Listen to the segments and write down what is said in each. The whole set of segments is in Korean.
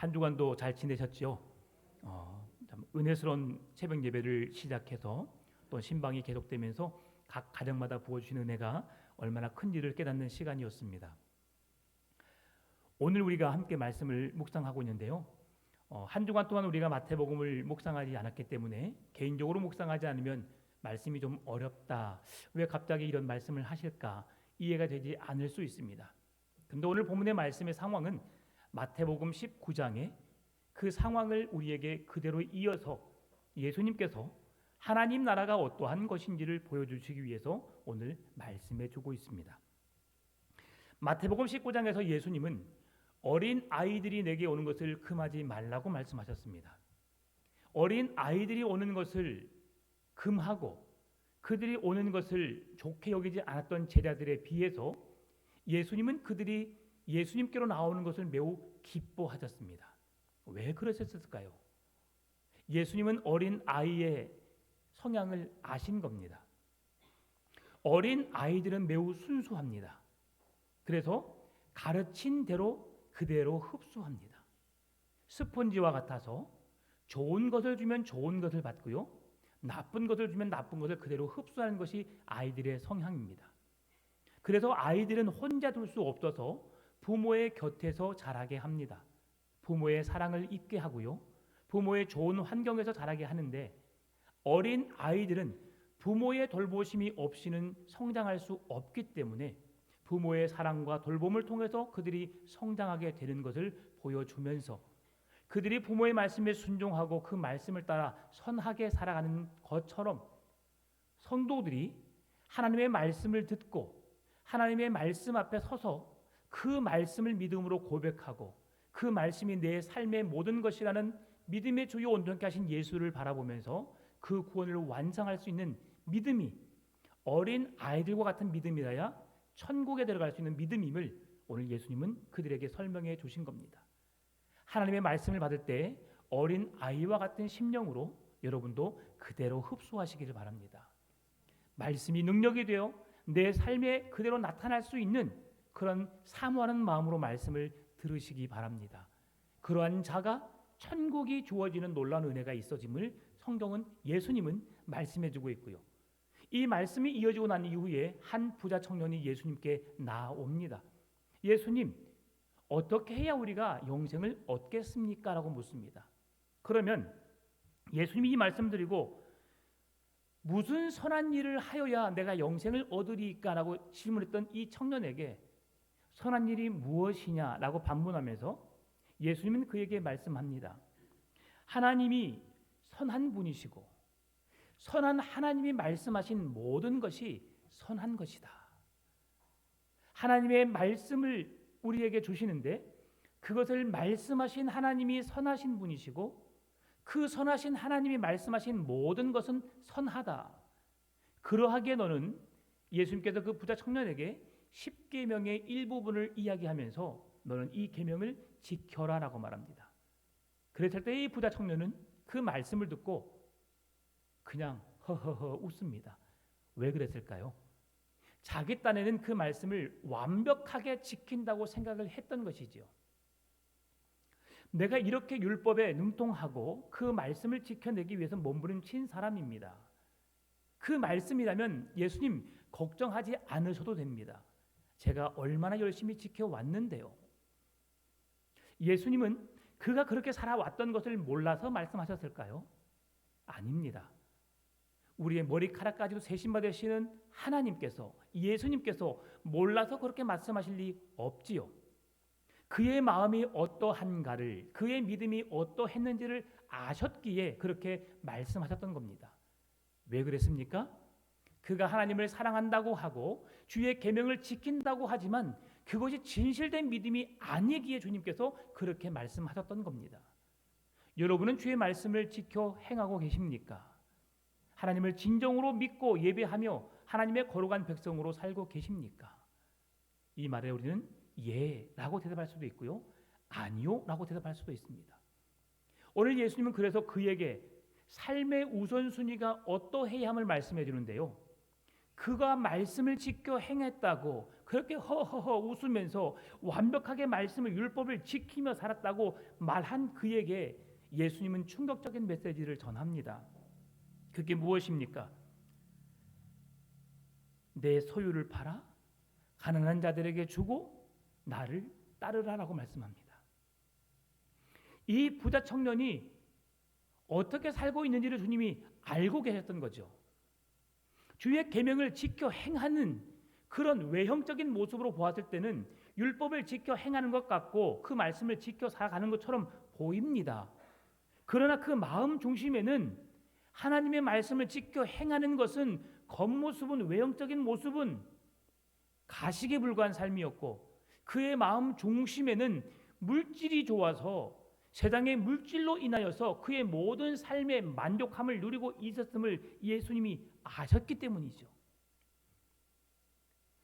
한 주간도 잘 지내셨지요? 참 은혜스러운 새벽 예배를 시작해서 또 신방이 계속되면서 각 가정마다 부어주신 은혜가 얼마나 큰지를 깨닫는 시간이었습니다. 오늘 우리가 함께 말씀을 묵상하고 있는데요. 한 주간 동안 우리가 마태복음을 묵상하지 않았기 때문에 개인적으로 묵상하지 않으면 말씀이 좀 어렵다. 왜 갑자기 이런 말씀을 하실까? 이해가 되지 않을 수 있습니다. 근데 오늘 본문의 말씀의 상황은 마태복음 19장에 그 상황을 우리에게 그대로 이어서 예수님께서 하나님 나라가 어떠한 것인지를 보여주시기 위해서 오늘 말씀해 주고 있습니다. 마태복음 19장에서 예수님은 어린 아이들이 내게 오는 것을 금하지 말라고 말씀하셨습니다. 어린 아이들이 오는 것을 금하고 그들이 오는 것을 좋게 여기지 않았던 제자들에 비해서 예수님은 그들이 예수님께로 나오는 것을 매우 기뻐하셨습니다. 왜 그러셨을까요? 예수님은 어린 아이의 성향을 아신 겁니다. 어린 아이들은 매우 순수합니다. 그래서 가르친 대로 그대로 흡수합니다. 스펀지와 같아서 좋은 것을 주면 좋은 것을 받고요, 나쁜 것을 주면 나쁜 것을 그대로 흡수하는 것이 아이들의 성향입니다. 그래서 아이들은 혼자 둘 수 없어서 부모의 곁에서 자라게 합니다. 부모의 사랑을 입게 하고요, 부모의 좋은 환경에서 자라게 하는데 어린 아이들은 부모의 돌보심이 없이는 성장할 수 없기 때문에 부모의 사랑과 돌봄을 통해서 그들이 성장하게 되는 것을 보여주면서 그들이 부모의 말씀에 순종하고 그 말씀을 따라 선하게 살아가는 것처럼 성도들이 하나님의 말씀을 듣고 하나님의 말씀 앞에 서서 그 말씀을 믿음으로 고백하고 그 말씀이 내 삶의 모든 것이라는 믿음의 주요 온전케 하신 예수를 바라보면서 그 구원을 완성할 수 있는 믿음이 어린 아이들과 같은 믿음이라야 천국에 들어갈 수 있는 믿음임을 오늘 예수님은 그들에게 설명해 주신 겁니다. 하나님의 말씀을 받을 때 어린 아이와 같은 심령으로 여러분도 그대로 흡수하시기를 바랍니다. 말씀이 능력이 되어 내 삶에 그대로 나타날 수 있는 그런 사모하는 마음으로 말씀을 들으시기 바랍니다. 그러한 자가 천국이 주어지는 놀라운 은혜가 있어짐을 성경은 예수님은 말씀해 주고 있고요. 이 말씀이 이어지고 난 이후에 한 부자 청년이 예수님께 나옵니다. 예수님, 어떻게 해야 우리가 영생을 얻겠습니까? 라고 묻습니다. 그러면 예수님이 이 말씀 드리고 무슨 선한 일을 하여야 내가 영생을 얻으리까? 라고 질문했던 이 청년에게 선한 일이 무엇이냐? 라고 반문하면서 예수님은 그에게 말씀합니다. 하나님이 선한 분이시고 선한 하나님이 말씀하신 모든 것이 선한 것이다. 하나님의 말씀을 우리에게 주시는데 그것을 말씀하신 하나님이 선하신 분이시고 그 선하신 하나님이 말씀하신 모든 것은 선하다. 그러하기에 너는 예수님께서 그 부자 청년에게 10계명의 일부분을 이야기하면서 너는 이 계명을 지켜라라고 말합니다. 그랬을 때 이 부자 청년은 그 말씀을 듣고 그냥 허허허 웃습니다. 왜 그랬을까요? 자기 딴에는 그 말씀을 완벽하게 지킨다고 생각을 했던 것이지요. 내가 이렇게 율법에 능통하고 그 말씀을 지켜내기 위해서 몸부림친 사람입니다. 그 말씀이라면 예수님 걱정하지 않으셔도 됩니다. 제가 얼마나 열심히 지켜왔는데요. 예수님은 그가 그렇게 살아왔던 것을 몰라서 말씀하셨을까요? 아닙니다. 우리의 머리카락까지도 세심받으시는 하나님께서, 예수님께서 몰라서 그렇게 말씀하실 리 없지요. 그의 마음이 어떠한가를, 그의 믿음이 어떠했는지를 아셨기에 그렇게 말씀하셨던 겁니다. 왜 그랬습니까? 그가 하나님을 사랑한다고 하고 주의 계명을 지킨다고 하지만 그것이 진실된 믿음이 아니기에 주님께서 그렇게 말씀하셨던 겁니다. 여러분은 주의 말씀을 지켜 행하고 계십니까? 하나님을 진정으로 믿고 예배하며 하나님의 거룩한 백성으로 살고 계십니까? 이 말에 우리는 예라고 대답할 수도 있고요, 아니요 라고 대답할 수도 있습니다. 오늘 예수님은 그래서 그에게 삶의 우선순위가 어떠해야 함을 말씀해 주는데요, 그가 말씀을 지켜 행했다고 그렇게 허허허 웃으면서 완벽하게 말씀을 율법을 지키며 살았다고 말한 그에게 예수님은 충격적인 메시지를 전합니다. 그게 무엇입니까? 내 소유를 팔아 가난한 자들에게 주고 나를 따르라라고 말씀합니다. 이 부자 청년이 어떻게 살고 있는지를 주님이 알고 계셨던 거죠. 주의 계명을 지켜 행하는 그런 외형적인 모습으로 보았을 때는 율법을 지켜 행하는 것 같고 그 말씀을 지켜 살아가는 것처럼 보입니다. 그러나 그 마음 중심에는 하나님의 말씀을 지켜 행하는 것은 겉모습은, 외형적인 모습은 가식에 불과한 삶이었고, 그의 마음 중심에는 물질이 좋아서 세상의 물질로 인하여서 그의 모든 삶의 만족함을 누리고 있었음을 예수님이 아셨기 때문이죠.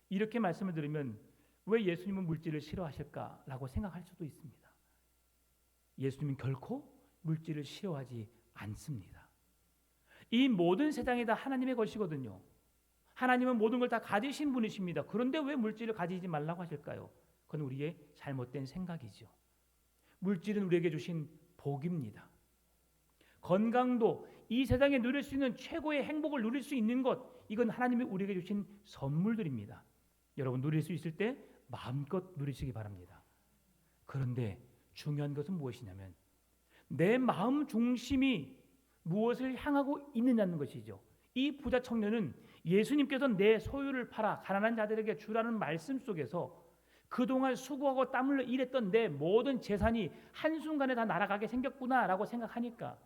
이렇게 말씀을 들으면 왜 예수님은 물질을 싫어하실까라고 생각할 수도 있습니다. 예수님은 결코 물질을 싫어하지 않습니다. 이 모든 세상이 다 하나님의 것이거든요. 하나님은 모든 걸 다 가지신 분이십니다. 그런데 왜 물질을 가지지 말라고 하실까요? 그건 우리의 잘못된 생각이죠. 물질은 우리에게 주신 복입니다. 건강도 이 세상에 누릴 수 있는 최고의 행복을 누릴 수 있는 것, 이건 하나님이 우리에게 주신 선물들입니다. 여러분 누릴 수 있을 때 마음껏 누리시기 바랍니다. 그런데 중요한 것은 무엇이냐면 내 마음 중심이 무엇을 향하고 있느냐는 것이죠. 이 부자 청년은 예수님께서 내 소유를 팔아 가난한 자들에게 주라는 말씀 속에서 그동안 수고하고 땀 흘려 일했던 내 모든 재산이 한순간에 다 날아가게 생겼구나라고 생각하니까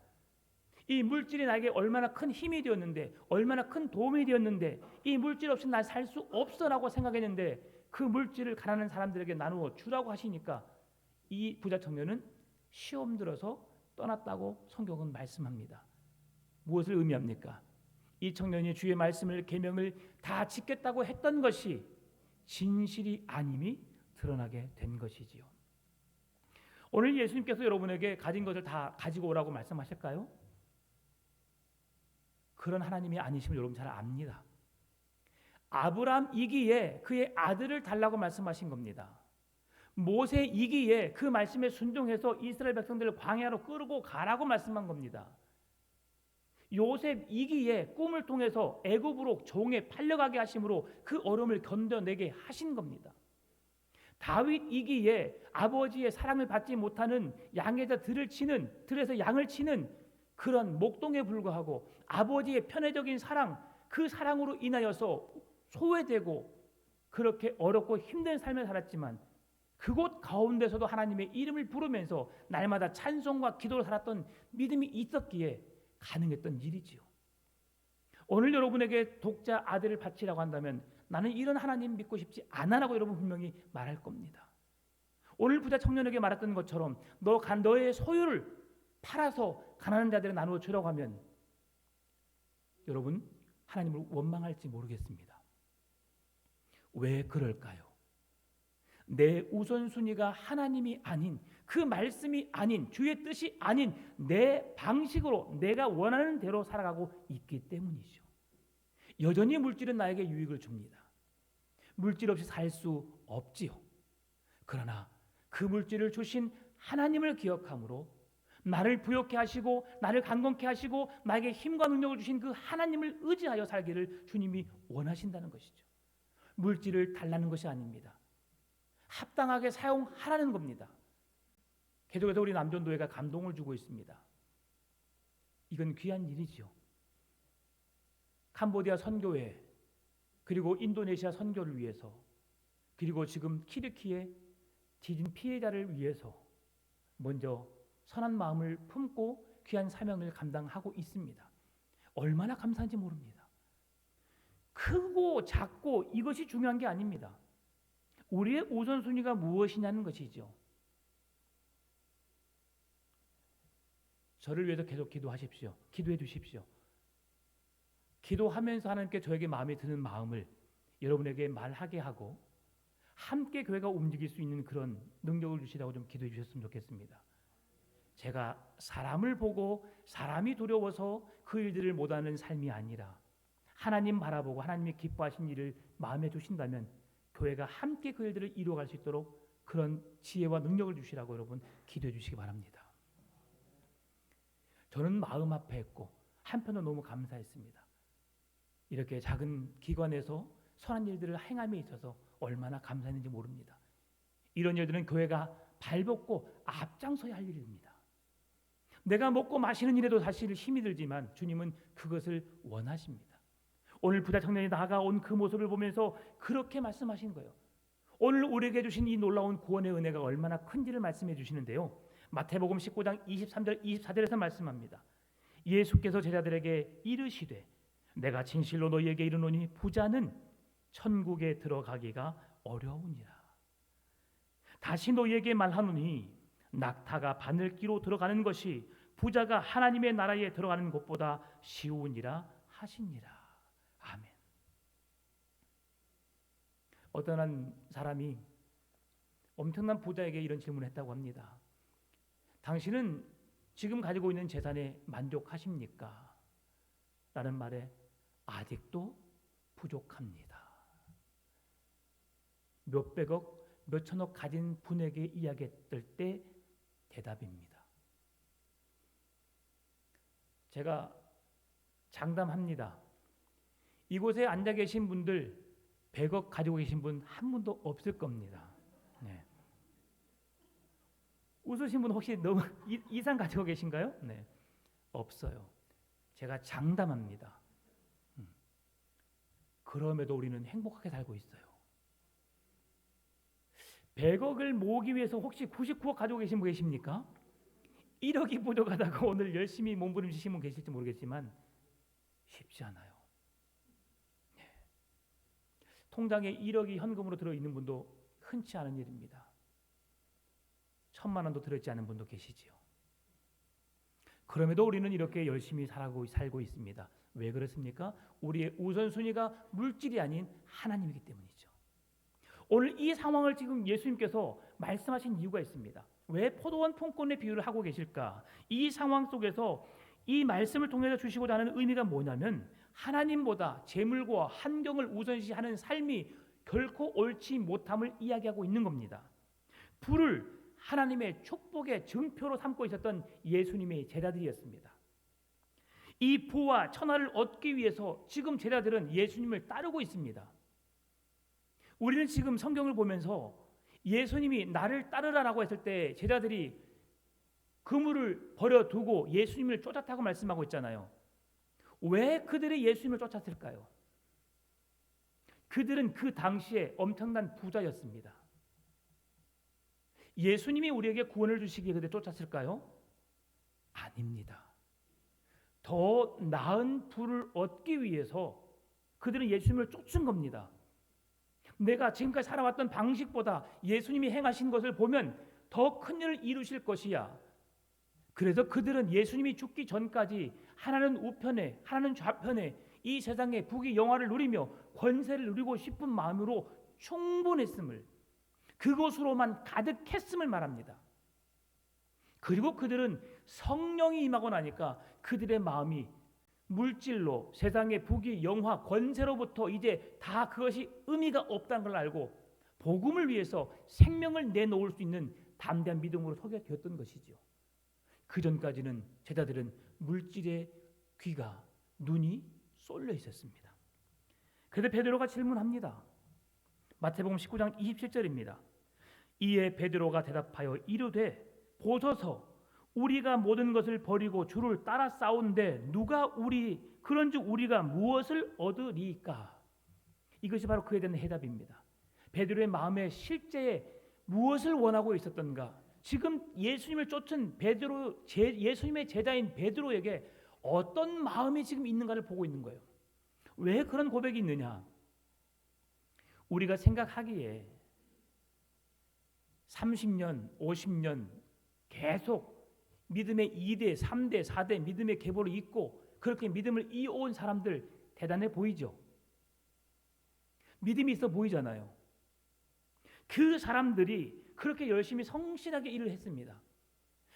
이 물질이 나에게 얼마나 큰 힘이 되었는데, 얼마나 큰 도움이 되었는데, 이 물질 없이 난 살 수 없어라고 생각했는데 그 물질을 가난한 사람들에게 나누어 주라고 하시니까 이 부자 청년은 시험 들어서 떠났다고 성경은 말씀합니다. 무엇을 의미합니까? 이 청년이 주의 말씀을, 계명을 다 지켰다고 했던 것이 진실이 아님이 드러나게 된 것이지요. 오늘 예수님께서 여러분에게 가진 것을 다 가지고 오라고 말씀하실까요? 그런 하나님이 아니심을 여러분 잘 압니다. 아브라함이기에 그의 아들을 달라고 말씀하신 겁니다. 모세이기에 그 말씀에 순종해서 이스라엘 백성들을 광야로 끌고 가라고 말씀한 겁니다. 요셉이기에 꿈을 통해서 애굽으로 종에 팔려가게 하심으로 그 어려움을 견뎌내게 하신 겁니다. 다윗이기에 아버지의 사랑을 받지 못하는 양에다 들에서 양을 치는 그런 목동에 불과하고 아버지의 편애적인 사랑, 그 사랑으로 인하여서 소외되고 그렇게 어렵고 힘든 삶을 살았지만 그곳 가운데서도 하나님의 이름을 부르면서 날마다 찬송과 기도로 살았던 믿음이 있었기에 가능했던 일이지요. 오늘 여러분에게 독자 아들을 바치라고 한다면 나는 이런 하나님 믿고 싶지 않아라고 여러분 분명히 말할 겁니다. 오늘 부자 청년에게 말했던 것처럼 너의 소유를 팔아서 가난한 자들에 나누어 주라고 하면 여러분 하나님을 원망할지 모르겠습니다. 왜 그럴까요? 내 우선순위가 하나님이 아닌, 그 말씀이 아닌, 주의 뜻이 아닌 내 방식으로 내가 원하는 대로 살아가고 있기 때문이죠. 여전히 물질은 나에게 유익을 줍니다. 물질 없이 살 수 없지요. 그러나 그 물질을 주신 하나님을 기억함으로 나를 부욕케 하시고 나를 강건케 하시고 나에게 힘과 능력을 주신 그 하나님을 의지하여 살기를 주님이 원하신다는 것이죠. 물질을 달라는 것이 아닙니다. 합당하게 사용하라는 겁니다. 계속해서 우리 남전도회가 감동을 주고 있습니다. 이건 귀한 일이죠. 캄보디아 선교회, 그리고 인도네시아 선교를 위해서, 그리고 지금 키르키의 지진 피해자를 위해서 먼저 선한 마음을 품고 귀한 사명을 감당하고 있습니다. 얼마나 감사한지 모릅니다. 크고 작고 이것이 중요한 게 아닙니다. 우리의 우선순위가 무엇이냐는 것이죠. 저를 위해서 계속 기도하십시오. 기도해 주십시오. 기도하면서 하나님께 저에게 마음에 드는 마음을 여러분에게 말하게 하고 함께 교회가 움직일 수 있는 그런 능력을 주시라고 좀 기도해 주셨으면 좋겠습니다. 제가 사람을 보고 사람이 두려워서 그 일들을 못하는 삶이 아니라 하나님 바라보고 하나님이 기뻐하신 일을 마음에 두신다면 교회가 함께 그 일들을 이루어갈 수 있도록 그런 지혜와 능력을 주시라고 여러분 기도해 주시기 바랍니다. 저는 마음 아파했고 한편으로 너무 감사했습니다. 이렇게 작은 기관에서 선한 일들을 행함에 있어서 얼마나 감사했는지 모릅니다. 이런 일들은 교회가 발벗고 앞장서야 할 일입니다. 내가 먹고 마시는 일에도 사실 힘이 들지만 주님은 그것을 원하십니다. 오늘 부자 청년이 나아가온 그 모습을 보면서 그렇게 말씀하신 거예요. 오늘 우리에게 주신 이 놀라운 구원의 은혜가 얼마나 큰지를 말씀해 주시는데요. 마태복음 19장 23절 24절에서 말씀합니다. 예수께서 제자들에게 이르시되 내가 진실로 너희에게 이르노니 부자는 천국에 들어가기가 어려우니라. 다시 너희에게 말하노니 낙타가 바늘기로 들어가는 것이 부자가 하나님의 나라에 들어가는 것보다 쉬우니라 하시니라. 아멘. 어떤 한 사람이 엄청난 부자에게 이런 질문을 했다고 합니다. 당신은 지금 가지고 있는 재산에 만족하십니까? 라는 말에 아직도 부족합니다. 몇백억, 몇천억 가진 분에게 이야기했을 때 대답입니다. 제가 장담합니다. 이곳에 앉아 계신 분들 100억 가지고 계신 분 한 분도 없을 겁니다. 네. 웃으신 분 혹시 너무 이상 가지고 계신가요? 네. 없어요. 제가 장담합니다. 그럼에도 우리는 행복하게 살고 있어요. 100억을 모으기 위해서 혹시 99억 가지고 계신 분 계십니까? 1억이 부족하다고 오늘 열심히 몸부림치신 분 계실지 모르겠지만 쉽지 않아요. 네. 통장에 1억이 현금으로 들어있는 분도 흔치 않은 일입니다. 1,000만 원도 들어있지 않은 분도 계시지요. 그럼에도 우리는 이렇게 열심히 살고 있습니다. 왜 그렇습니까? 우리의 우선순위가 물질이 아닌 하나님이기 때문이죠. 오늘 이 상황을 지금 예수님께서 말씀하신 이유가 있습니다. 왜 포도원 품꾼의 비유를 하고 계실까? 이 상황 속에서 이 말씀을 통해서 주시고자 하는 의미가 뭐냐면 하나님보다 재물과 환경을 우선시하는 삶이 결코 옳지 못함을 이야기하고 있는 겁니다. 부를 하나님의 축복의 증표로 삼고 있었던 예수님의 제자들이었습니다. 이 부와 천하를 얻기 위해서 지금 제자들은 예수님을 따르고 있습니다. 우리는 지금 성경을 보면서 예수님이 나를 따르라라고 했을 때 제자들이 그물을 버려두고 예수님을 쫓았다고 말씀하고 있잖아요. 왜 그들이 예수님을 쫓았을까요? 그들은 그 당시에 엄청난 부자였습니다. 예수님이 우리에게 구원을 주시기에 그들 쫓았을까요? 아닙니다. 더 나은 부를 얻기 위해서 그들은 예수님을 쫓은 겁니다. 내가 지금까지 살아왔던 방식보다 예수님이 행하신 것을 보면 더 큰 일을 이루실 것이야. 그래서 그들은 예수님이 죽기 전까지 하나는 우편에 하나는 좌편에 이 세상의 부귀 영화를 누리며 권세를 누리고 싶은 마음으로 충분했음을, 그것으로만 가득했음을 말합니다. 그리고 그들은 성령이 임하고 나니까 그들의 마음이 물질로 세상의 부귀 영화 권세로부터 이제 다 그것이 의미가 없다는 걸 알고 복음을 위해서 생명을 내놓을 수 있는 담대한 믿음으로 서게 되었던 것이죠. 그 전까지는 제자들은 물질의 귀가 눈이 쏠려 있었습니다. 그래서 베드로가 질문합니다. 마태복음 19장 27절입니다. 이에 베드로가 대답하여 이르되 보소서 우리가 모든 것을 버리고 주를 따라 싸운데 누가 그런즉 우리가 무엇을 얻으리까? 이것이 바로 그에 대한 해답입니다. 베드로의 마음에 실제 무엇을 원하고 있었던가? 지금 예수님을 쫓은 예수님의 제자인 베드로에게 어떤 마음이 지금 있는가를 보고 있는 거예요. 왜 그런 고백이 있느냐? 우리가 생각하기에 30년, 50년 계속 믿음의 2대, 3대, 4대 믿음의 계보를 잇고 그렇게 믿음을 이어온 사람들 대단해 보이죠? 믿음이 있어 보이잖아요. 그 사람들이 그렇게 열심히 성실하게 일을 했습니다.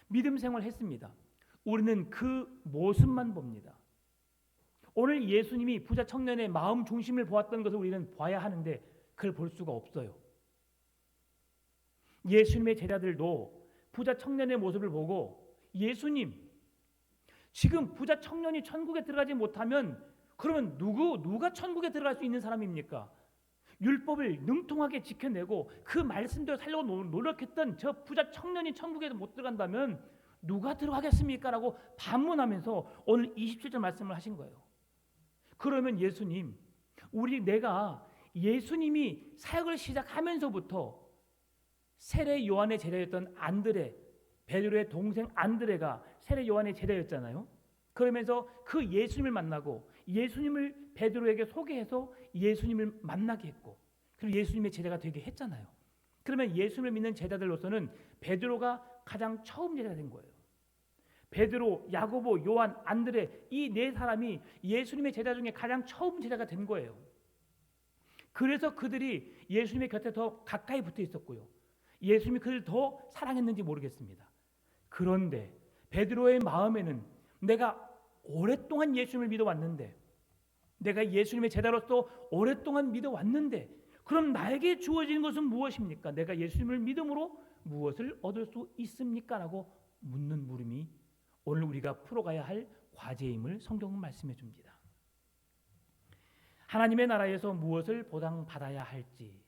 믿음 생활을 했습니다. 우리는 그 모습만 봅니다. 오늘 예수님이 부자 청년의 마음 중심을 보았던 것을 우리는 봐야 하는데 그걸 볼 수가 없어요. 예수님의 제자들도 부자 청년의 모습을 보고 예수님, 지금 부자 청년이 천국에 들어가지 못하면 그러면 누가 천국에 들어갈 수 있는 사람입니까? 율법을 능통하게 지켜내고 그 말씀대로 살려고 노력했던 저 부자 청년이 천국에 못 들어간다면 누가 들어가겠습니까? 라고 반문하면서 오늘 27절 말씀을 하신 거예요. 그러면 예수님, 내가 예수님이 사역을 시작하면서부터 세례 요한의 제자였던 안드레, 베드로의 동생 안드레가 세례 요한의 제자였잖아요. 그러면서 그 예수님을 만나고 예수님을 베드로에게 소개해서 예수님을 만나게 했고 그리고 예수님의 제자가 되게 했잖아요. 그러면 예수님을 믿는 제자들로서는 베드로가 가장 처음 제자가 된 거예요. 베드로, 야고보, 요한, 안드레 이 네 사람이 예수님의 제자 중에 가장 처음 제자가 된 거예요. 그래서 그들이 예수님의 곁에 더 가까이 붙어 있었고요. 예수님이 그들을 더 사랑했는지 모르겠습니다. 그런데 베드로의 마음에는 내가 오랫동안 예수님을 믿어왔는데 내가 예수님의 제자로서 오랫동안 믿어왔는데 그럼 나에게 주어지는 것은 무엇입니까? 내가 예수님을 믿음으로 무엇을 얻을 수 있습니까? 라고 묻는 물음이 오늘 우리가 풀어가야 할 과제임을 성경은 말씀해 줍니다. 하나님의 나라에서 무엇을 보상받아야 할지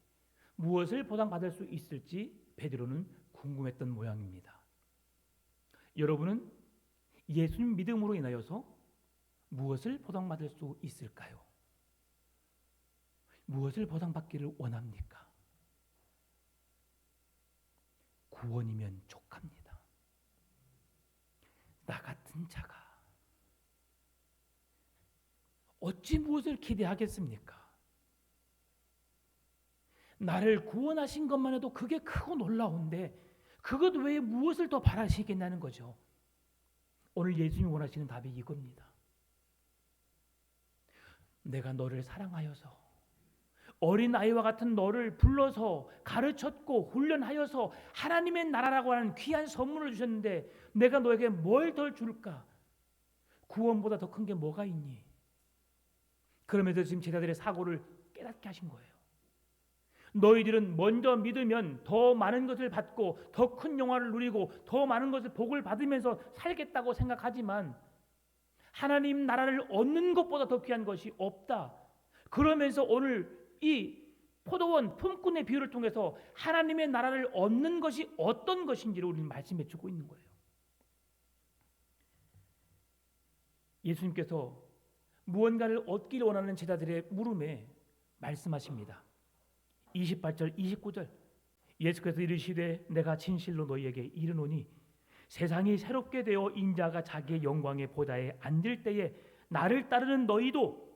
무엇을 보상받을 수 있을지 베드로는 궁금했던 모양입니다. 여러분은 예수님 믿음으로 인하여서 무엇을 보상받을 수 있을까요? 무엇을 보상받기를 원합니까? 구원이면 족합니다. 나 같은 자가 어찌 무엇을 기대하겠습니까? 나를 구원하신 것만 해도 그게 크고 놀라운데 그것 외에 무엇을 더 바라시겠냐는 거죠. 오늘 예수님이 원하시는 답이 이겁니다. 내가 너를 사랑하여서 어린아이와 같은 너를 불러서 가르쳤고 훈련하여서 하나님의 나라라고 하는 귀한 선물을 주셨는데 내가 너에게 뭘 더 줄까? 구원보다 더 큰 게 뭐가 있니? 그러면서 지금 제자들의 사고를 깨닫게 하신 거예요. 너희들은 먼저 믿으면 더 많은 것을 받고 더 큰 영화를 누리고 더 많은 것을 복을 받으면서 살겠다고 생각하지만 하나님 나라를 얻는 것보다 더 귀한 것이 없다. 그러면서 오늘 이 포도원 품꾼의 비유를 통해서 하나님의 나라를 얻는 것이 어떤 것인지를 우리는 말씀해 주고 있는 거예요. 예수님께서 무언가를 얻기를 원하는 제자들의 물음에 말씀하십니다. 28절 29절 예수께서 이르시되 내가 진실로 너희에게 이르노니 세상이 새롭게 되어 인자가 자기의 영광의 보좌에 앉을 때에 나를 따르는 너희도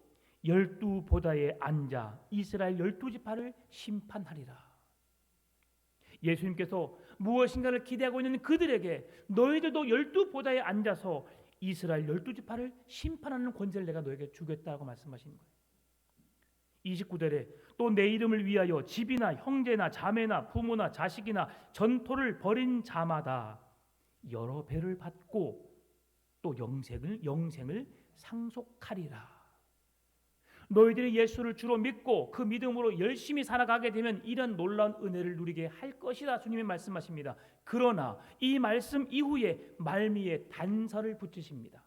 12 보좌에 앉아 이스라엘 12지파를 심판하리라. 예수님께서 무엇인가를 기대하고 있는 그들에게 너희들도 12 보좌에 앉아서 이스라엘 12지파를 심판하는 권세를 내가 너에게 주겠다고 말씀하시는 거예요. 29절에 또 내 이름을 위하여 집이나 형제나 자매나 부모나 자식이나 전토를 벌인 자마다 여러 배를 받고 또 영생을 상속하리라. 너희들이 예수를 주로 믿고 그 믿음으로 열심히 살아가게 되면 이런 놀라운 은혜를 누리게 할 것이다. 주님이 말씀하십니다. 그러나 이 말씀 이후에 말미에 단서를 붙이십니다.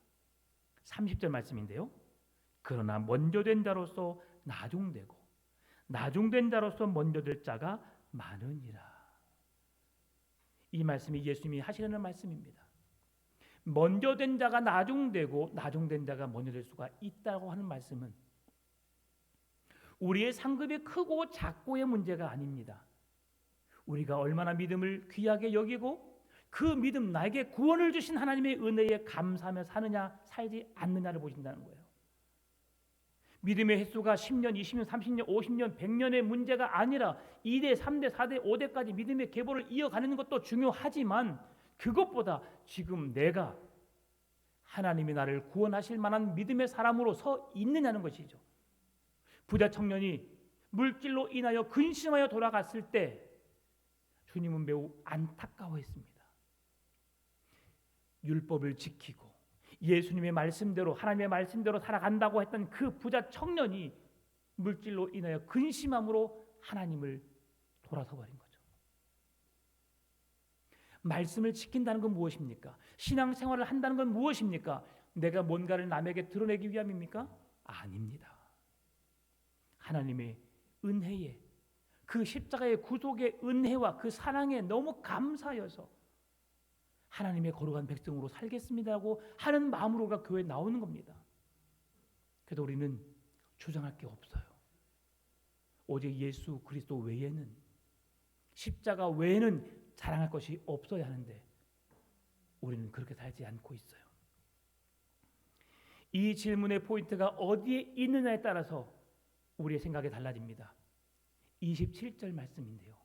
30절 말씀인데요. 그러나 먼저 된 자로서 나중되고 나중된 자로서 먼저 될 자가 많으니라. 이 말씀이 예수님이 하시려는 말씀입니다. 먼저 된 자가 나중되고 나중된 자가 먼저 될 수가 있다고 하는 말씀은 우리의 상급이 크고 작고의 문제가 아닙니다. 우리가 얼마나 믿음을 귀하게 여기고 그 믿음 나에게 구원을 주신 하나님의 은혜에 감사하며 사느냐 살지 않느냐를 보신다는 거예요. 믿음의 횟수가 10년, 20년, 30년, 50년, 100년의 문제가 아니라 2대, 3대, 4대, 5대까지 믿음의 계보를 이어가는 것도 중요하지만 그것보다 지금 내가 하나님이 나를 구원하실 만한 믿음의 사람으로 서 있느냐는 것이죠. 부자 청년이 물질로 인하여 근심하여 돌아갔을 때 주님은 매우 안타까워했습니다. 율법을 지키고 예수님의 말씀대로 하나님의 말씀대로 살아간다고 했던 그 부자 청년이 물질로 인하여 근심함으로 하나님을 돌아서 버린 거죠. 말씀을 지킨다는 건 무엇입니까? 신앙생활을 한다는 건 무엇입니까? 내가 뭔가를 남에게 드러내기 위함입니까? 아닙니다. 하나님의 은혜에, 그 십자가의 구속의 은혜와 그 사랑에 너무 감사하여서 하나님의 거룩한 백성으로 살겠습니다라고 하는 마음으로가 교회에 나오는 겁니다. 그래도 우리는 주장할 게 없어요. 오직 예수 그리스도 외에는, 십자가 외에는 자랑할 것이 없어야 하는데 우리는 그렇게 살지 않고 있어요. 이 질문의 포인트가 어디에 있느냐에 따라서 우리의 생각이 달라집니다. 27절 말씀인데요.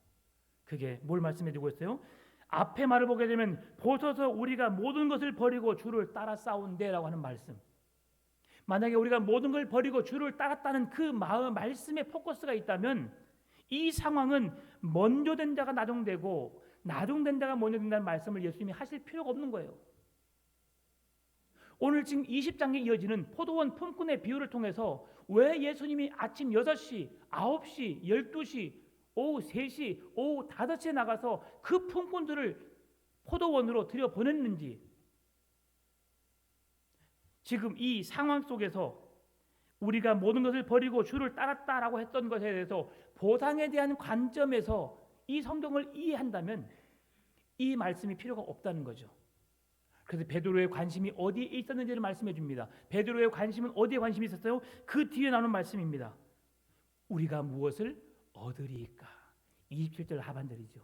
그게 뭘 말씀해 주고 있어요? 앞에 말을 보게 되면 보소서 우리가 모든 것을 버리고 주를 따라 싸운대라고 하는 말씀. 만약에 우리가 모든 걸 버리고 주를 따랐다는 그 말씀에 포커스가 있다면 이 상황은 먼저 된 자가 나중되고 나중된 자가 먼저 된다는 말씀을 예수님이 하실 필요가 없는 거예요. 오늘 지금 20장에 이어지는 포도원 품꾼의 비유를 통해서 왜 예수님이 아침 6시, 9시, 12시, 오후 3시, 오후 5시에 나가서 그 품꾼들을 포도원으로 들여보냈는지, 지금 이 상황 속에서 우리가 모든 것을 버리고 주를 따랐다라고 했던 것에 대해서 보상에 대한 관점에서 이 성경을 이해한다면 이 말씀이 필요가 없다는 거죠. 그래서 베드로의 관심이 어디에 있었는지를 말씀해 줍니다. 베드로의 관심은 어디에 관심이 있었어요? 그 뒤에 나오는 말씀입니다. 우리가 무엇을 얻으리까? 27절 하반절이죠.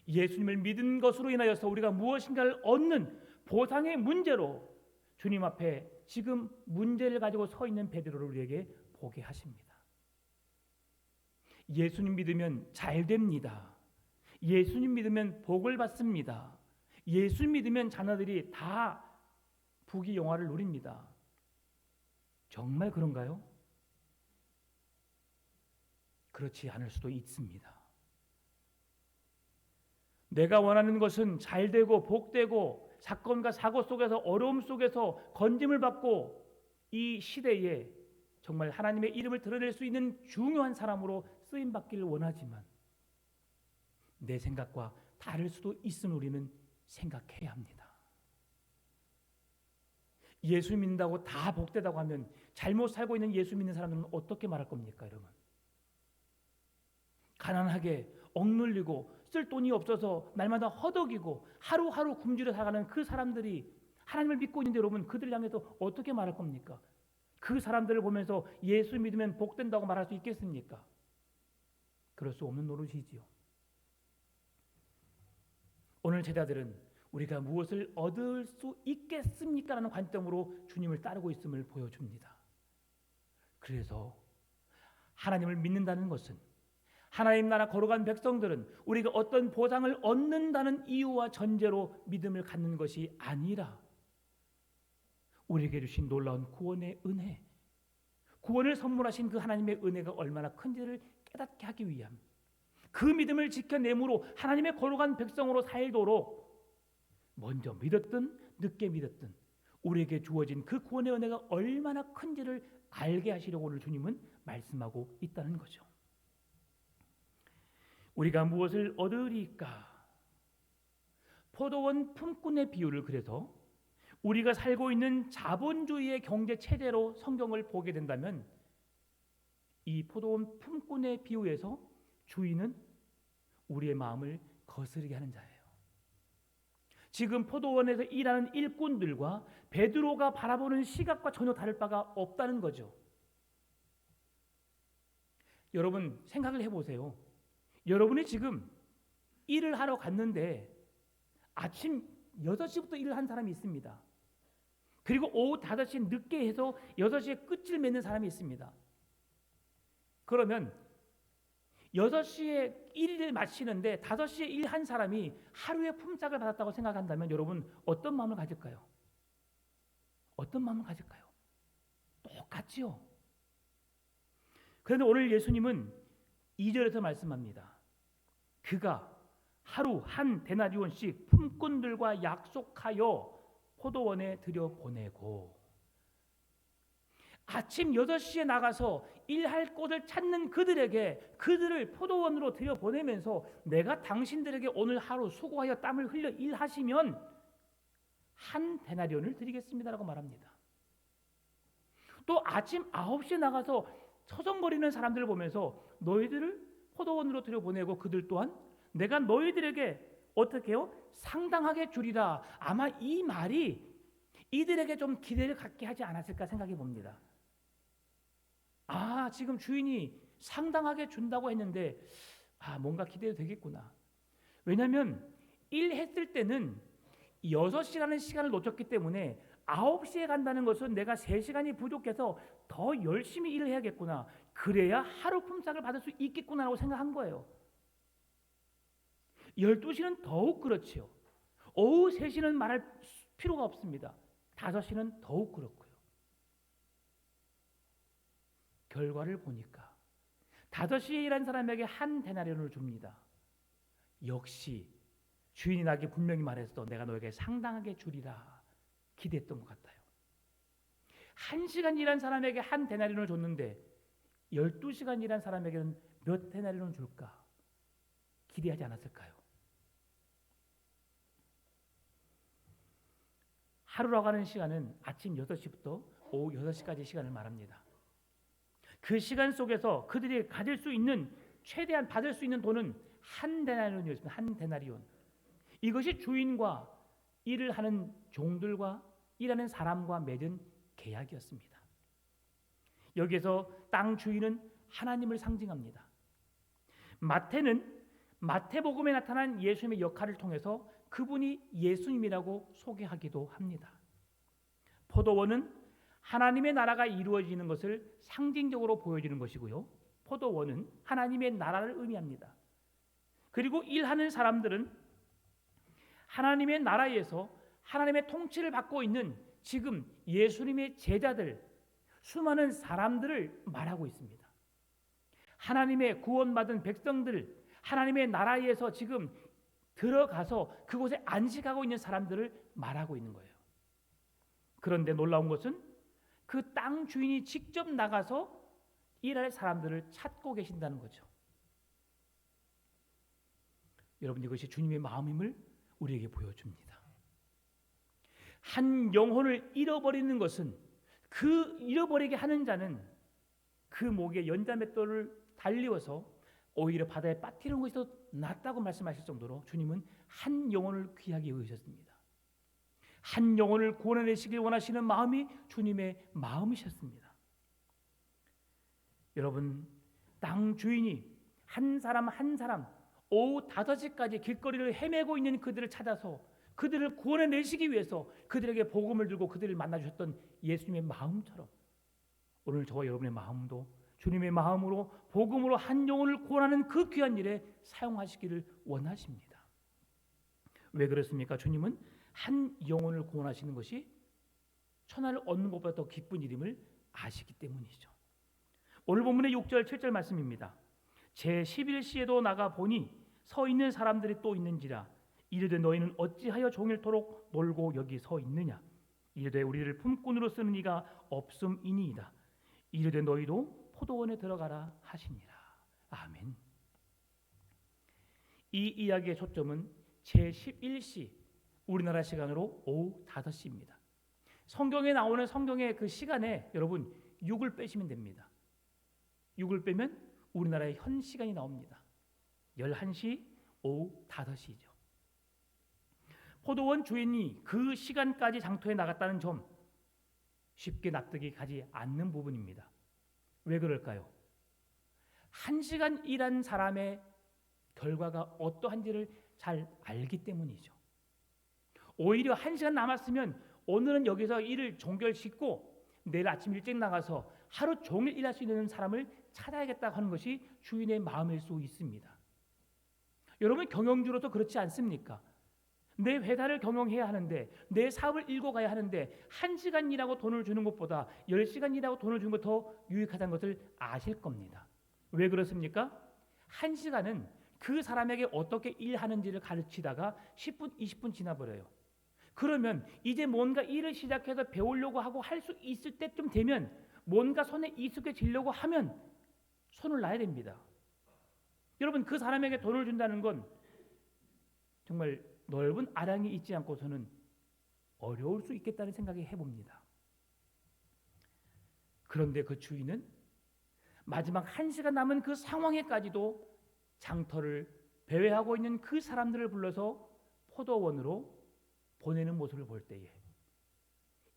예수님을 믿은 것으로 인하여서 우리가 무엇인가를 얻는 보상의 문제로 주님 앞에 지금 문제를 가지고 서 있는 베드로를 우리에게 보게 하십니다. 예수님 믿으면 잘 됩니다. 예수님 믿으면 복을 받습니다. 예수 믿으면 자녀들이 다 부귀 영화를 누립니다. 정말 그런가요? 그렇지 않을 수도 있습니다. 내가 원하는 것은 잘되고 복되고 사건과 사고 속에서 어려움 속에서 건짐을 받고 이 시대에 정말 하나님의 이름을 드러낼 수 있는 중요한 사람으로 쓰임받기를 원하지만 내 생각과 다를 수도 있음을 우리는 생각해야 합니다. 예수 믿는다고 다 복되다고 하면 잘못 살고 있는 예수 믿는 사람들은 어떻게 말할 겁니까, 여러분? 가난하게 억눌리고 쓸 돈이 없어서 날마다 허덕이고 하루하루 굶주려 살아가는 그 사람들이 하나님을 믿고 있는데 여러분 그들 향해서 어떻게 말할 겁니까? 그 사람들을 보면서 예수 믿으면 복된다고 말할 수 있겠습니까? 그럴 수 없는 노릇이지요. 오늘 제자들은 우리가 무엇을 얻을 수 있겠습니까? 라는 관점으로 주님을 따르고 있음을 보여줍니다. 그래서 하나님을 믿는다는 것은, 하나님 나라 거룩한 백성들은 우리가 어떤 보상을 얻는다는 이유와 전제로 믿음을 갖는 것이 아니라 우리에게 주신 놀라운 구원의 은혜, 구원을 선물하신 그 하나님의 은혜가 얼마나 큰지를 깨닫게 하기 위함, 그 믿음을 지켜내므로 하나님의 거룩한 백성으로 살도록 먼저 믿었든 늦게 믿었든 우리에게 주어진 그 구원의 은혜가 얼마나 큰지를 알게 하시려고 오늘 주님은 말씀하고 있다는 거죠. 우리가 무엇을 얻으리까? 포도원 품꾼의 비유를 그래서 우리가 살고 있는 자본주의의 경제 체제로 성경을 보게 된다면 이 포도원 품꾼의 비유에서 주인은 우리의 마음을 거스르게 하는 자예요. 지금 포도원에서 일하는 일꾼들과 베드로가 바라보는 시각과 전혀 다를 바가 없다는 거죠. 여러분 생각을 해보세요. 여러분이 지금 일을 하러 갔는데 아침 6시부터 일을 한 사람이 있습니다. 그리고 오후 5시 늦게 해서 6시에 끝을 맺는 사람이 있습니다. 그러면 6시에 일을 마치는데 5시에 일한 사람이 하루의 품삯을 받았다고 생각한다면 여러분 어떤 마음을 가질까요? 어떤 마음을 가질까요? 똑같지요. 그런데 오늘 예수님은 2절에서 말씀합니다. 그가 하루 한 데나리온씩 품꾼들과 약속하여 포도원에 들여보내고, 아침 6시에 나가서 일할 곳을 찾는 그들에게 그들을 포도원으로 들여보내면서 내가 당신들에게 오늘 하루 수고하여 땀을 흘려 일하시면 한 데나리온을 드리겠습니다라고 말합니다. 또 아침 9시에 나가서 서성거리는 사람들을 보면서 너희들을 포도원으로 들여보내고 그들 또한 내가 너희들에게 어떻게 해요? 상당하게 주리라. 아마 이 말이 이들에게 좀 기대를 갖게 하지 않았을까 생각해 봅니다. 아, 지금 주인이 상당하게 준다고 했는데 뭔가 기대도 되겠구나. 왜냐하면 일했을 때는 6시라는 시간을 놓쳤기 때문에 9시에 간다는 것은 내가 3시간이 부족해서 더 열심히 일을 해야겠구나. 그래야 하루 품삯을 받을 수 있겠구나라고 생각한 거예요. 12시는 더욱 그렇지요. 오후 3시는 말할 필요가 없습니다. 5시는 더욱 그렇고요. 결과를 보니까 5시에 일한 사람에게 한 데나리온을 줍니다. 역시 주인이 나에게 분명히 말했어. 내가 너에게 상당하게 주리라. 기대했던 것 같아요. 1시간 일한 사람에게 한 데나리온을 줬는데 12시간 일한 사람에게는 몇 데나리온을 줄까? 기대하지 않았을까요? 하루라고 하는 시간은 아침 6시부터 오후 6시까지 시간을 말합니다. 그 시간 속에서 그들이 가질 수 있는 최대한 받을 수 있는 돈은 한 데나리온이었습니다. 한 데나리온. 이것이 주인과 일을 하는 종들과 일하는 사람과 맺은 계약이었습니다. 여기에서 땅 주인은 하나님을 상징합니다. 마태는 마태복음에 나타난 예수님의 역할을 통해서 그분이 예수님이라고 소개하기도 합니다. 포도원은 하나님의 나라가 이루어지는 것을 상징적으로 보여주는 것이고요. 포도원은 하나님의 나라를 의미합니다. 그리고 일하는 사람들은 하나님의 나라에서 하나님의 통치를 받고 있는 지금 예수님의 제자들, 수많은 사람들을 말하고 있습니다. 하나님의 구원받은 백성들, 하나님의 나라에서 지금 들어가서 그곳에 안식하고 있는 사람들을 말하고 있는 거예요. 그런데 놀라운 것은 그 땅 주인이 직접 나가서 일할 사람들을 찾고 계신다는 거죠. 여러분, 이것이 주님의 마음임을 우리에게 보여줍니다. 한 영혼을 잃어버리는 것은 그 잃어버리게 하는 자는 그 목에 연자맷돌을 달리워서 오히려 바다에 빠뜨리는 것이 더 낫다고 말씀하실 정도로 주님은 한 영혼을 귀하게 여기셨습니다. 한 영혼을 구원해내시길 원하시는 마음이 주님의 마음이셨습니다. 여러분, 땅 주인이 한 사람 한 사람 오후 5시까지 길거리를 헤매고 있는 그들을 찾아서 그들을 구원해내시기 위해서 그들에게 복음을 들고 그들을 만나주셨던 예수님의 마음처럼 오늘 저와 여러분의 마음도 주님의 마음으로 복음으로 한 영혼을 구원하는 그 귀한 일에 사용하시기를 원하십니다. 왜 그렇습니까? 주님은 한 영혼을 구원하시는 것이 천하를 얻는 것보다 더 기쁜 일임을 아시기 때문이죠. 오늘 본문의 6절 7절 말씀입니다. 제 11시에도 나가 보니 서 있는 사람들이 또 있는지라 이르되 너희는 어찌하여 종일토록 놀고 여기 서 있느냐 이르되 우리를 품꾼으로 쓰는 이가 없음이니이다. 이르되 너희도 포도원에 들어가라 하시니라. 아멘. 이 이야기의 초점은 제11시 우리나라 시간으로 오후 5시입니다. 성경에 나오는 성경의 그 시간에 여러분 6을 빼시면 됩니다. 6을 빼면 우리나라의 현 시간이 나옵니다. 11시 오후 5시죠. 포도원 주인이 그 시간까지 장터에 나갔다는 점 쉽게 납득이 가지 않는 부분입니다. 왜 그럴까요? 1시간 일한 사람의 결과가 어떠한지를 잘 알기 때문이죠. 오히려 1시간 남았으면 오늘은 여기서 일을 종결짓고 내일 아침 일찍 나가서 하루 종일 일할 수 있는 사람을 찾아야겠다고 하는 것이 주인의 마음일 수 있습니다. 여러분, 경영주로도 그렇지 않습니까? 내 회사를 경영해야 하는데 내 사업을 일고 가야 하는데 1시간 일하고 돈을 주는 것보다 10시간 일하고 돈을 주는 것 더 유익하다는 것을 아실 겁니다. 왜 그렇습니까? 1시간은 그 사람에게 어떻게 일하는지를 가르치다가 10분, 20분 지나버려요. 그러면 이제 뭔가 일을 시작해서 배우려고 하고 할 수 있을 때쯤 되면 뭔가 손에 익숙해지려고 하면 손을 놔야 됩니다. 여러분, 그 사람에게 돈을 준다는 건 정말 넓은 아량이 있지 않고서는 어려울 수 있겠다는 생각이 해봅니다. 그런데 그 주인은 마지막 1시간 남은 그 상황에까지도 장터를 배회하고 있는 그 사람들을 불러서 포도원으로 보내는 모습을 볼 때에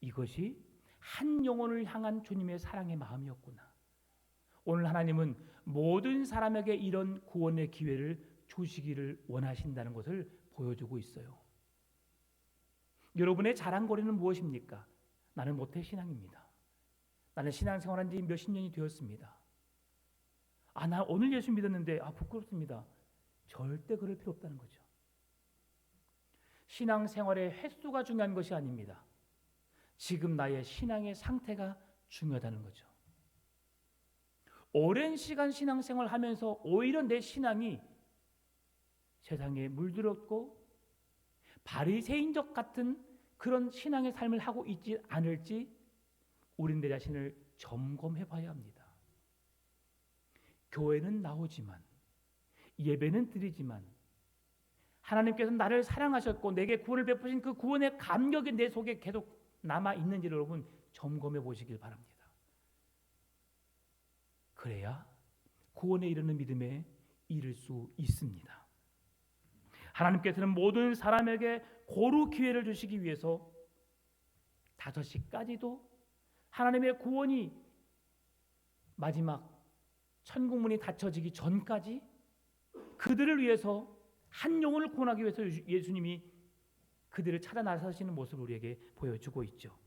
이것이 한 영혼을 향한 주님의 사랑의 마음이었구나. 오늘 하나님은 모든 사람에게 이런 구원의 기회를 주시기를 원하신다는 것을 보여주고 있어요. 여러분의 자랑거리는 무엇입니까? 나는 모태신앙입니다. 나는 신앙생활한 지 몇십 년이 되었습니다. 나 오늘 예수 믿었는데 부끄럽습니다. 절대 그럴 필요 없다는 거죠. 신앙생활의 횟수가 중요한 것이 아닙니다. 지금 나의 신앙의 상태가 중요하다는 거죠. 오랜 시간 신앙생활 하면서 오히려 내 신앙이 세상에 물들었고 바리새인적 같은 그런 신앙의 삶을 하고 있지 않을지 우린 내 자신을 점검해 봐야 합니다. 교회는 나오지만 예배는 드리지만 하나님께서 나를 사랑하셨고 내게 구원을 베푸신 그 구원의 감격이 내 속에 계속 남아 있는지를 여러분 점검해 보시길 바랍니다. 그래야 구원에 이르는 믿음에 이를 수 있습니다. 하나님께서는 모든 사람에게 고루 기회를 주시기 위해서 5시까지도 하나님의 구원이 마지막 천국문이 닫혀지기 전까지 그들을 위해서 한 영혼을 구원하기 위해서 예수님이 그들을 찾아 나서시는 모습을 우리에게 보여주고 있죠.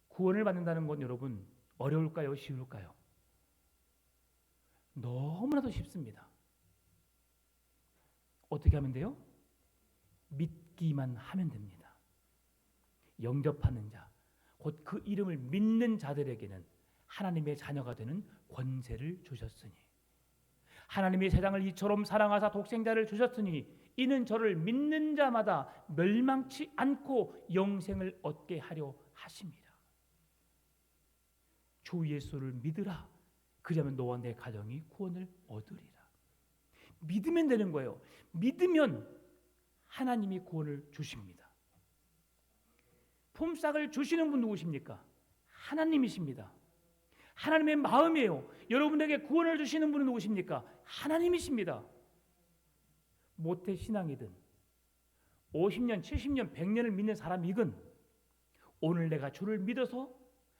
구원을 받는다는 건 여러분 어려울까요? 쉬울까요? 너무나도 쉽습니다. 어떻게 하면 돼요? 믿기만 하면 됩니다. 영접하는 자, 곧 그 이름을 믿는 자들에게는 하나님의 자녀가 되는 권세를 주셨으니 하나님이 세상을 이처럼 사랑하사 독생자를 주셨으니 이는 저를 믿는 자마다 멸망치 않고 영생을 얻게 하려 하심이라. 주 예수를 믿으라. 그러면 너와 내 가정이 구원을 얻으리라. 믿으면 되는 거예요. 믿으면 하나님이 구원을 주십니다. 품삯을 주시는 분 누구십니까? 하나님이십니다. 하나님의 마음이에요. 여러분에게 구원을 주시는 분은 누구십니까? 하나님이십니다. 모태신앙이든 50년, 70년, 100년을 믿는 사람이건 오늘 내가 주를 믿어서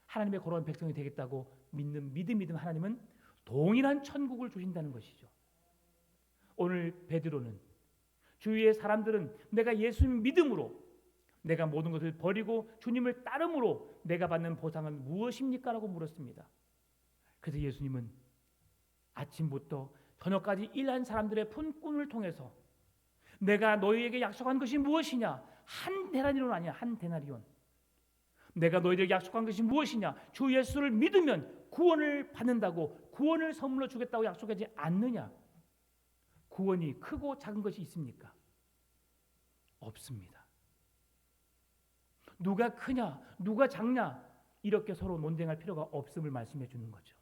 하나님의 거룩한 백성이 되겠다고 믿는 믿음이든 하나님은 동일한 천국을 주신다는 것이죠. 오늘 베드로는 주위의 사람들은 내가 예수 믿음으로 내가 모든 것을 버리고 주님을 따름으로 내가 받는 보상은 무엇입니까? 라고 물었습니다. 그래서 예수님은 아침부터 저녁까지 일한 사람들의 품꾼을 통해서 내가 너희에게 약속한 것이 무엇이냐? 한 데나리온 아니야. 한 데나리온. 내가 너희에게 약속한 것이 무엇이냐? 주 예수를 믿으면 구원을 받는다고 구원을 선물로 주겠다고 약속하지 않느냐? 구원이 크고 작은 것이 있습니까? 없습니다. 누가 크냐, 누가 작냐 이렇게 서로 논쟁할 필요가 없음을 말씀해 주는 거죠.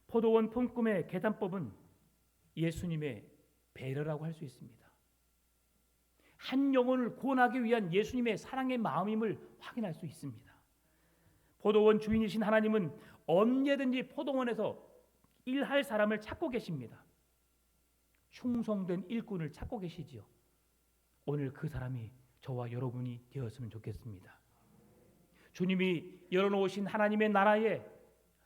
포도원 품꾼의 계산법은 예수님의 배려라고 할 수 있습니다. 한 영혼을 구원하기 위한 예수님의 사랑의 마음임을 확인할 수 있습니다. 포도원 주인이신 하나님은 언제든지 포도원에서 일할 사람을 찾고 계십니다. 충성된 일꾼을 찾고 계시지요. 오늘 그 사람이 저와 여러분이 되었으면 좋겠습니다. 주님이 열어놓으신 하나님의 나라에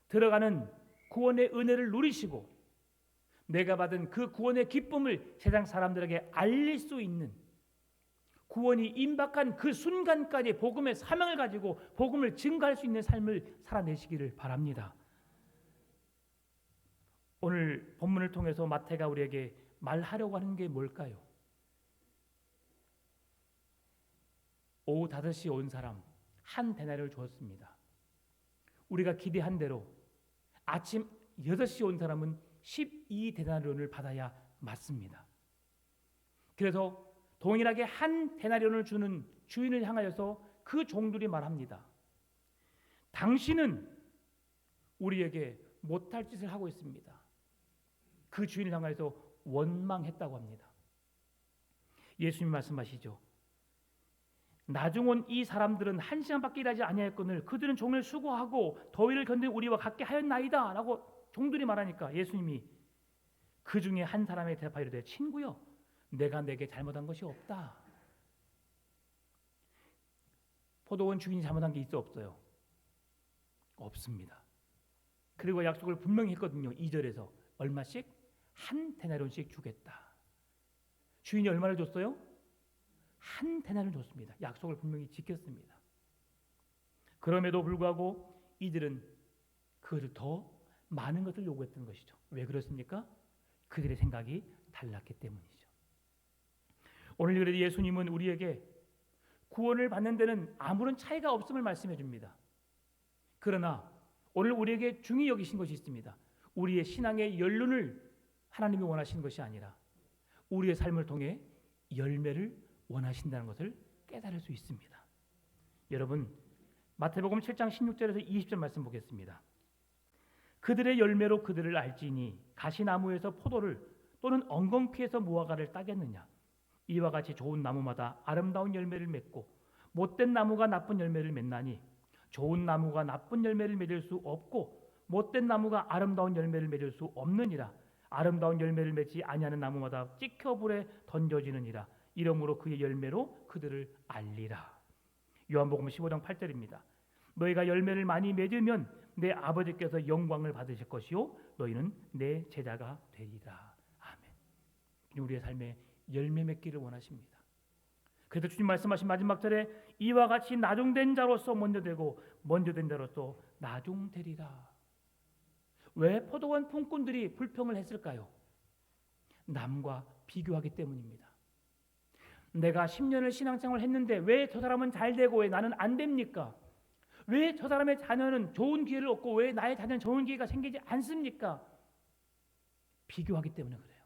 들어가는 구원의 은혜를 누리시고 내가 받은 그 구원의 기쁨을 세상 사람들에게 알릴 수 있는 구원이 임박한 그 순간까지 복음의 사명을 가지고 복음을 증거할 수 있는 삶을 살아내시기를 바랍니다. 오늘 본문을 통해서 마태가 우리에게 말하려고 하는 게 뭘까요? 오후 5시에 온 사람 한 데나리를 주었습니다. 우리가 기대한 대로 아침 6시에 온 사람은 12데나리온을 받아야 맞습니다. 그래서 동일하게 한 데나리온을 주는 주인을 향하여서 그 종들이 말합니다. 당신은 우리에게 못할 짓을 하고 있습니다. 그 주인을 향하여서 원망했다고 합니다. 예수님 말씀하시죠. 나중 온 이 사람들은 1시간밖에 일하지 아니하였거늘 그들은 종일 수고하고 더위를 견딘 우리와 같게 하였나이다 라고 종들이 말하니까 예수님이 그 중에 한 사람에게 대답하이르되 친구여 내가 내게 잘못한 것이 없다. 포도원 주인이 잘못한 게 있어 없어요? 없습니다. 그리고 약속을 분명히 했거든요. 2절에서 얼마씩? 한 데나리온씩 주겠다. 주인이 얼마를 줬어요? 한 데나리온 줬습니다. 약속을 분명히 지켰습니다. 그럼에도 불구하고 이들은 그것을 더 많은 것을 요구했던 것이죠. 왜 그렇습니까? 그들의 생각이 달랐기 때문이죠. 오늘 그래도 예수님은 우리에게 구원을 받는 데는 아무런 차이가 없음을 말씀해 줍니다. 그러나 오늘 우리에게 중히 여기신 것이 있습니다. 우리의 신앙의 연륜을 하나님이 원하시는 것이 아니라 우리의 삶을 통해 열매를 원하신다는 것을 깨달을 수 있습니다. 여러분 마태복음 7장 16절에서 20절 말씀 보겠습니다. 그들의 열매로 그들을 알지니 가시나무에서 포도를 또는 엉겅퀴에서 무화과를 따겠느냐. 이와 같이 좋은 나무마다 아름다운 열매를 맺고 못된 나무가 나쁜 열매를 맺나니 좋은 나무가 나쁜 열매를 맺을 수 없고 못된 나무가 아름다운 열매를 맺을 수 없느니라. 아름다운 열매를 맺지 아니하는 나무마다 찍혀 불에 던져지느니라. 이러므로 그의 열매로 그들을 알리라. 요한복음 15장 8절입니다. 너희가 열매를 많이 맺으면 내 아버지께서 영광을 받으실 것이요 너희는 내 제자가 되리라. 아멘. 우리의 삶에 열매 맺기를 원하십니다. 그래서 주님 말씀하신 마지막 절에 이와 같이 나중된 자로서 먼저 되고 먼저 된 자로서 나중되리라. 왜 포도원 품꾼들이 불평을 했을까요? 남과 비교하기 때문입니다. 내가 10년을 신앙생활을 했는데 왜 저 사람은 잘 되고 왜 나는 안 됩니까? 왜 저 사람의 자녀는 좋은 기회를 얻고 왜 나의 자녀는 좋은 기회가 생기지 않습니까? 비교하기 때문에 그래요.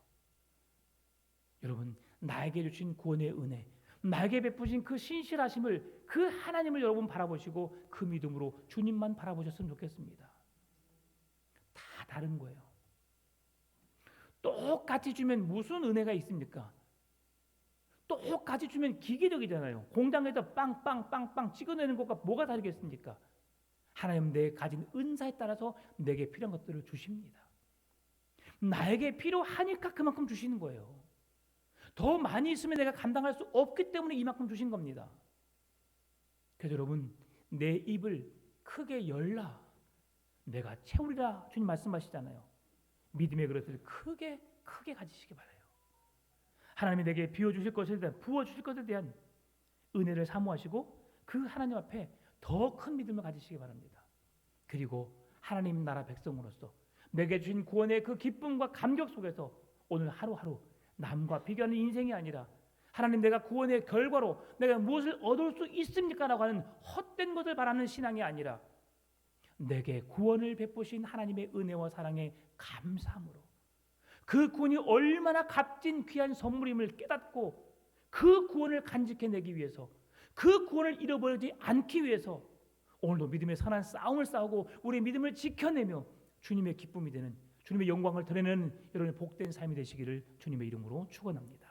여러분 나에게 주신 구원의 은혜, 나에게 베푸신 그 신실하심을 그 하나님을 여러분 바라보시고 그 믿음으로 주님만 바라보셨으면 좋겠습니다. 다 다른 거예요. 똑같이 주면 무슨 은혜가 있습니까? 똑같이 주면 기계적이잖아요. 공장에서 빵빵빵빵 찍어내는 것과 뭐가 다르겠습니까? 하나님 내 가진 은사에 따라서 내게 필요한 것들을 주십니다. 나에게 필요하니까 그만큼 주시는 거예요. 더 많이 있으면 내가 감당할 수 없기 때문에 이만큼 주신 겁니다. 그래서 여러분 내 입을 크게 열라 내가 채우리라 주님 말씀하시잖아요. 믿음의 그릇을 크게 가지시기 바라요. 하나님이 내게 비워주실 것에 대한 부어주실 것에 대한 은혜를 사모하시고 그 하나님 앞에 더 큰 믿음을 가지시기 바랍니다. 그리고 하나님 나라 백성으로서 내게 주신 구원의 그 기쁨과 감격 속에서 오늘 하루하루 남과 비교하는 인생이 아니라 하나님 내가 구원의 결과로 내가 무엇을 얻을 수 있습니까? 라고 하는 헛된 것을 바라는 신앙이 아니라 내게 구원을 베푸신 하나님의 은혜와 사랑에 감사함으로 그 구원이 얼마나 값진 귀한 선물임을 깨닫고 그 구원을 간직해내기 위해서 그 구원을 잃어버리지 않기 위해서 오늘도 믿음의 선한 싸움을 싸우고 우리의 믿음을 지켜내며 주님의 기쁨이 되는 주님의 영광을 드러내는 여러분의 복된 삶이 되시기를 주님의 이름으로 축원합니다.